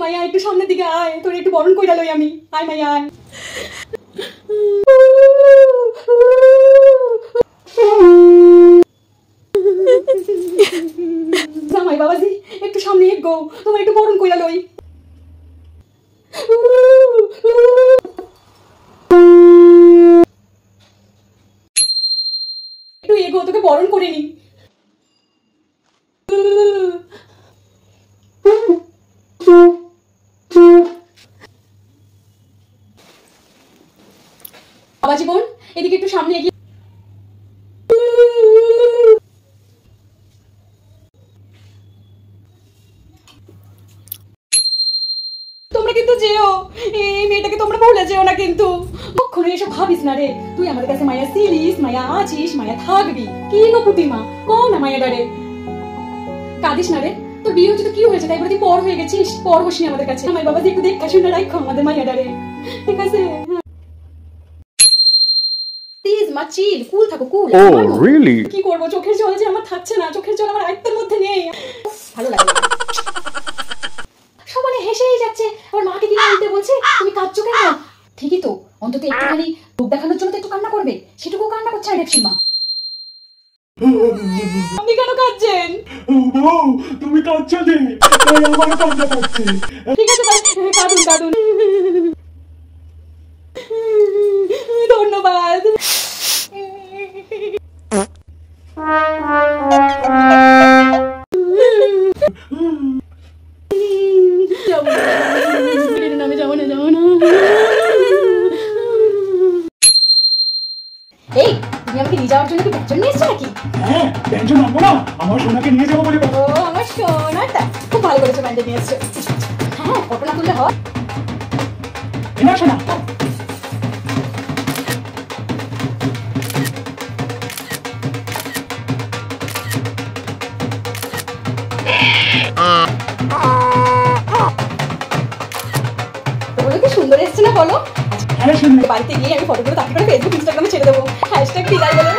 মাইয়া একটু সামনের দিকে আয়, তোর একটু বরণ কইরা লই আমি। আয় মাইয়া আয়। জামাই বাবাজি একটু সামনে এগো, তোমার একটু বরণ কইরা লই। একটু এগো, তোকে বরণ করে নি। বাবাজি বোন এদিকে একটু সামনে এগিয়ে। তোমরা কিন্তু যেও, এই মেয়েটাকে তোমরা ভুলে যেও না কিন্তু। কখনো এসব ভাবিস না রে, তুই আমাদের কাছে মায়া ছিলিস, মায়া আছিস, মায়া থাকবি। কি গো পুটিমা, কও না মায়া ডারে। কাঁদিস না রে, তোর বিয়ে হচ্ছে তো কি হয়েছে, তাই বলে তুই পর হয়ে গেছিস, পর হসনি আমাদের কাছে। আমার বাবা একটু দেখা শুনে রাখো আমাদের মায়া ডারে, ঠিক আছে? প্লিজ মা চিল, কুল থাকো কুল। Oh really? কি করবো, চোখের জল যে আমার থাকছে না, চোখের জল আমার আয়ত্তের মধ্যে নেই। ভালো লাগে সবাই হেসেই যাচ্ছে, আমার মাকে কি বলতে বলছে তুমি কাঁদছো কেন? ঠিকই তো, অন্তত একটুখানি রূপ দেখানোর জন্য তো একটু কান্না করবে, সেটুকু কান্না করছে না রেপসির মা। আপনি কেন কাঁদছেন? বউ তুমি কাঁদছো যে, আমার কান্না পাচ্ছে। ঠিক আছে তাই কাঁদুন কাঁদুন। ধন্যবাদ। এই তুমি আমাকে নিয়ে যাওয়ার জন্য কি ব্যঞ্জন নিয়ে এসছো নাকি? হ্যাঁ ব্যঞ্জন আনবো না, আমার সোনাকে নিয়ে যাবো বলে। ও আমার সোনাটা, খুব ভালো করেছো ব্যঞ্জন নিয়ে এসছো। হ্যাঁ ফটো না তুললে হয় না সোনা। কি সুন্দর এসছে না বলো? হ্যাঁ সুন্দর। বাড়িতে গিয়ে আমি ফটোগুলো তাকে করে ফেসবুক ইনস্টাগ্রামে ছেড়ে দেবো, হ্যাশট্যাগ বিদায় বলে।